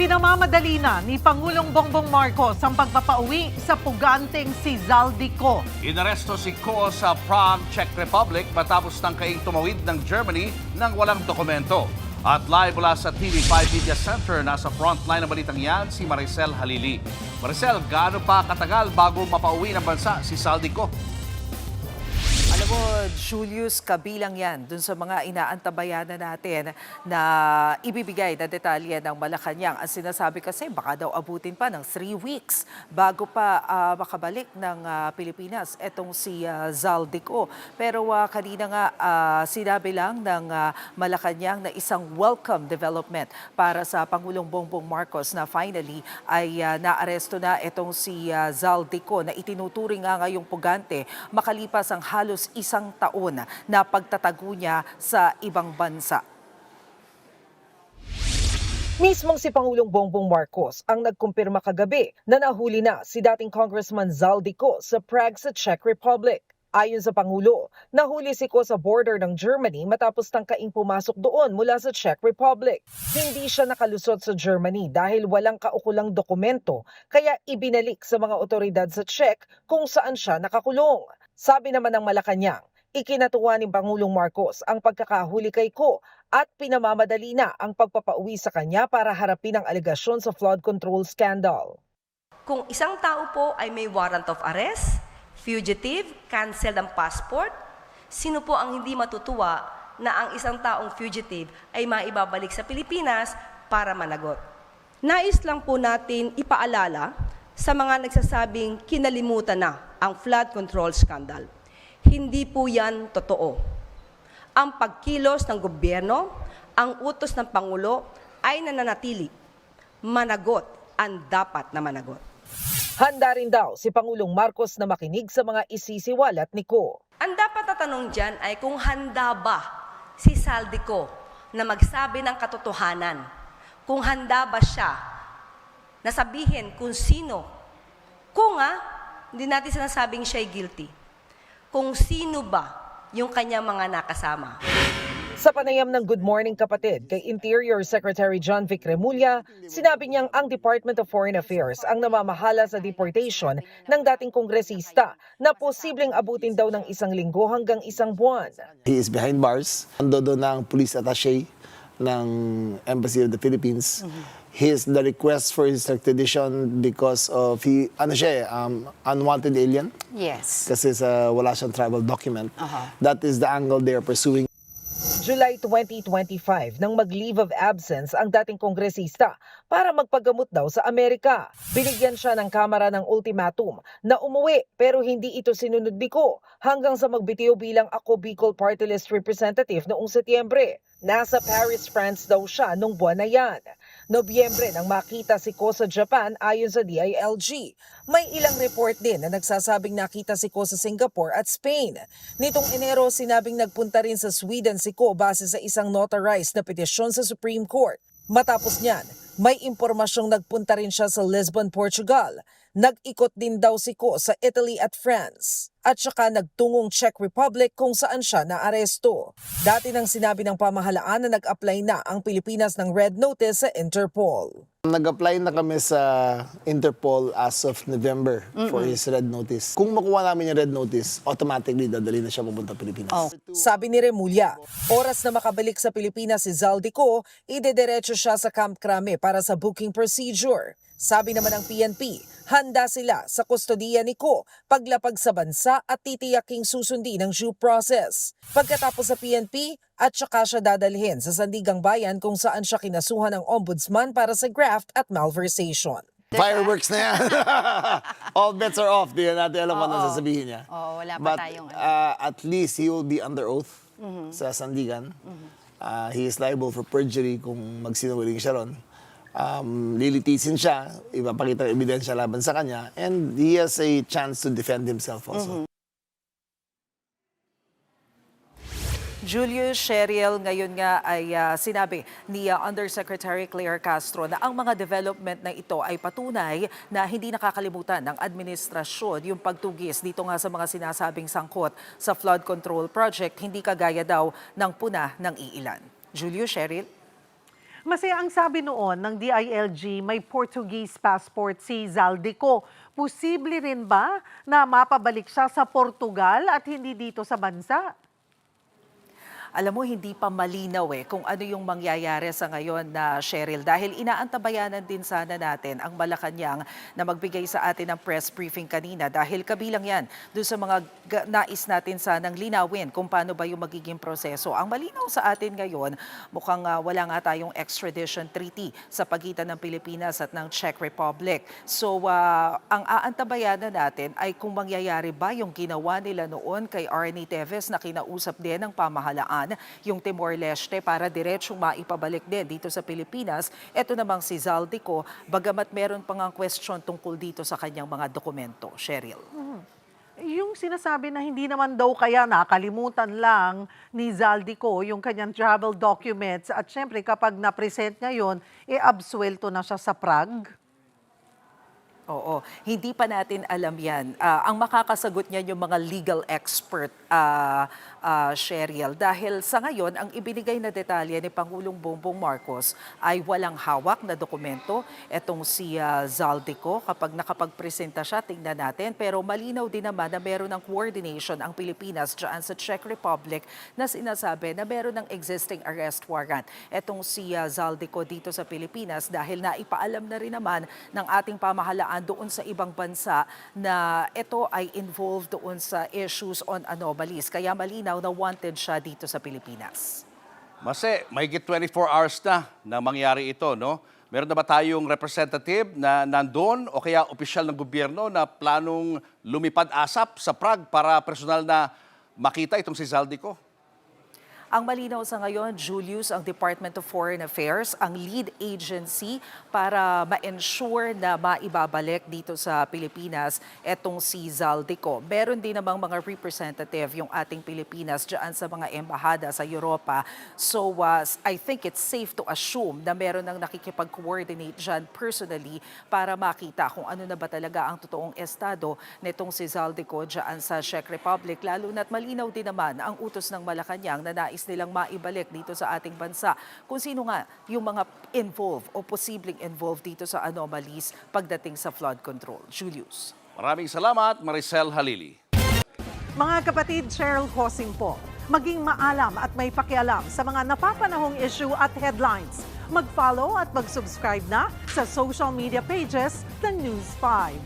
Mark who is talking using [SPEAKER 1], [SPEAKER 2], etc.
[SPEAKER 1] Pinamamadali na ni Pangulong Bongbong Marcos ang pagpapauwi sa puganteng si Zaldico.
[SPEAKER 2] Inaresto si Ko sa Prague, Czech Republic matapos ng kaing tumawid ng Germany nang walang dokumento. At live mula sa TV5 Media Center, nasa frontline ng balitang yan si Maricel Halili. Maricel, gaano pa katagal bago mapauwi ng bansa si Zaldico?
[SPEAKER 3] Alam mo, Julius, kabilang yan dun sa mga inaantabayan na natin na ibibigay na detalye ng Malacanang. Ang sinasabi kasi baka daw abutin pa ng 3 weeks bago pa makabalik ng Pilipinas etong si Zaldico. Pero kanina nga sinabi lang ng Malacanang na isang welcome development para sa Pangulong Bongbong Marcos na finally ay naaresto na etong si Zaldico na itinuturing nga ngayong pugante makalipas ang halos isang taon na pagtatago niya sa ibang bansa.
[SPEAKER 4] Mismong si Pangulong Bongbong Marcos ang nagkumpirma kagabi na nahuli na si dating Congressman Zaldico sa Prague sa Czech Republic. Ayon sa Pangulo, nahuli si Ko sa border ng Germany matapos tangkaing pumasok doon mula sa Czech Republic. Hindi siya nakalusot sa Germany dahil walang kaukulang dokumento, kaya ibinalik sa mga otoridad sa Czech kung saan siya nakakulong. Sabi naman ng Malacanang, ikinatuwa ni Pangulong Marcos ang pagkakahuli kay Ko at pinamamadali na ang pagpapauwi sa kanya para harapin ang alegasyon sa flood control scandal.
[SPEAKER 5] Kung isang tao po ay may warrant of arrest, fugitive, cancel ang passport, sino po ang hindi matutuwa na ang isang taong fugitive ay maibabalik sa Pilipinas para managot? Nais lang po natin ipaalala sa mga nagsasabing kinalimutan na ang flood control scandal. Hindi po yan totoo. Ang pagkilos ng gobyerno, ang utos ng Pangulo ay nananatili. Managot ang dapat na managot.
[SPEAKER 4] Handa rin daw si Pangulong Marcos na makinig sa mga isisiwalat ni Ko.
[SPEAKER 5] Ang dapat na tanong dyan ay kung handa ba si Zaldico na magsabi ng katotohanan. Kung handa ba siya na sabihin kung sino. Kung hindi natin sinasabing siya'y guilty. Kung sino ba yung kanyang mga nakasama.
[SPEAKER 4] Sa panayam ng Good Morning Kapatid kay Interior Secretary John Vic Remulla, sinabi niyang ang Department of Foreign Affairs ang namamahala sa deportation ng dating kongresista na posibleng abutin daw ng 1 linggo hanggang 1 buwan.
[SPEAKER 6] He is behind bars. Ando doon ng police attaché ng Embassy of the Philippines. His the request for his extradition because of unwanted alien.
[SPEAKER 7] Yes.
[SPEAKER 6] Kasi wala siyang travel document. That is the angle they are pursuing.
[SPEAKER 4] July 2025 nang mag-leave of absence ang dating kongresista para magpagamot daw sa Amerika. Binigyan siya ng Kamara ng ultimatum na umuwi pero hindi ito sinunod ni Ko hanggang sa magbitiw bilang Ako Bicol Party List representative noong Setyembre. Nasa Paris, France daw siya nung buwan na yan. Nobyembre nang makita si Ko sa Japan ayon sa DILG. May ilang report din na nagsasabing nakita si Ko sa Singapore at Spain. Nitong Enero, sinabing nagpunta rin sa Sweden si Ko base sa isang notarized na petisyon sa Supreme Court. Matapos niyan, may impormasyong nagpunta rin siya sa Lisbon, Portugal. Nag-ikot din daw si Ko sa Italy at France. At saka nagtungong Czech Republic kung saan siya naaresto. Dati nang sinabi ng pamahalaan na nag-apply na ang Pilipinas ng Red Notice sa Interpol.
[SPEAKER 6] Nag-apply na kami sa Interpol as of November for his red notice. Kung makuha namin yung red notice, automatically dadali na siya pupunta Pilipinas.
[SPEAKER 4] Sabi ni Remulla, oras na makabalik sa Pilipinas si Zaldico, idediretso siya sa Camp Crame para sa booking procedure. Sabi naman ng PNP, handa sila sa kustodiya ni Ko paglapag sa bansa at titiyaking susundin ang due process. Pagkatapos sa PNP, at saka siya dadalhin sa Sandigang Bayan kung saan siya kinasuhan ng ombudsman para sa graft at malversation.
[SPEAKER 6] Fireworks na yan. All bets are off. Di na natin alam ano sasabihin niya.
[SPEAKER 7] Oo, wala pa
[SPEAKER 6] But
[SPEAKER 7] tayong
[SPEAKER 6] at least he will be under oath sa Sandigan. He is liable for perjury kung magsinungaling siya ron. Lilitisin siya, ipapakita ang ebidensya laban sa kanya, and he has a chance to defend himself also.
[SPEAKER 3] Julius Sheriel ngayon nga ay sinabi ni Undersecretary Claire Castro na ang mga development na ito ay patunay na hindi nakakalimutan ng administrasyon yung pagtugis dito nga sa mga sinasabing sangkot sa flood control project, hindi kagaya daw ng puna ng iilan. Julius Sheriel?
[SPEAKER 1] Masaya ang sabi noon ng DILG, may Portuguese passport si Zaldico. Posible rin ba na mapabalik siya sa Portugal at hindi dito sa bansa?
[SPEAKER 3] Alam mo, hindi pa malinaw kung ano yung mangyayari sa ngayon na Cheryl. Dahil inaantabayanan din sana natin ang Malacanang na magbigay sa atin ng press briefing kanina. Dahil kabilang yan doon sa mga nais natin sanang linawin kung paano ba yung magiging proseso. Ang malinaw sa atin ngayon, mukhang wala nga tayong extradition treaty sa pagitan ng Pilipinas at ng Czech Republic. So, ang aantabayanan natin ay kung mangyayari ba yung ginawa nila noon kay Arnie Teves na kinausap din ng pamahalaan yung Timor-Leste para diretsong maipabalik din dito sa Pilipinas. Ito namang si Zaldico, bagamat meron pang ang question tungkol dito sa kanyang mga dokumento. Cheryl.
[SPEAKER 1] Yung sinasabi na hindi naman daw kaya nakalimutan lang ni Zaldico yung kanyang travel documents at syempre kapag na-present ngayon, absuelto na siya sa Prague.
[SPEAKER 3] Oo, hindi pa natin alam yan. Ang makakasagot niyan yung mga legal expert, Cheryl. Dahil sa ngayon, ang ibinigay na detalye ni Pangulong Bongbong Marcos ay walang hawak na dokumento. Etong si Zaldico, kapag nakapagpresenta siya, tingnan natin. Pero malinaw din naman na meron ng coordination ang Pilipinas dyan sa Czech Republic na sinasabi na meron ng existing arrest warrant. Etong si Zaldico dito sa Pilipinas dahil naipaalam na rin naman ng ating pamahalaan doon sa ibang bansa na ito ay involved doon sa issues on anomalies. Kaya malinaw na wanted siya dito sa Pilipinas.
[SPEAKER 2] Mase, mahigit 24 hours na mangyari ito, no? Meron na ba tayong representative na nandun o kaya opisyal ng gobyerno na planong lumipad asap sa Prague para personal na makita itong si Zaldico?
[SPEAKER 3] Ang malinaw sa ngayon, Julius, ang Department of Foreign Affairs, ang lead agency para ma-ensure na maibabalik dito sa Pilipinas etong si Zaldico. Meron din namang mga representative yung ating Pilipinas dyan sa mga embahada sa Europa. So I think it's safe to assume na meron nang nakikipag-coordinate dyan personally para makita kung ano na ba talaga ang totoong estado nitong si Zaldico dyan sa Czech Republic. Lalo na't malinaw din naman ang utos ng Malacanang na nais nilang maibalik dito sa ating bansa. Kung sino nga yung mga involved o posibleng involved dito sa anomalies pagdating sa flood control. Julius.
[SPEAKER 2] Maraming salamat, Maricel Halili.
[SPEAKER 1] Mga kapatid, Cheryl Hosing po. Maging maalam at may pakialam sa mga napapanahong issue at headlines. Mag-follow at mag-subscribe na sa social media pages ng News 5.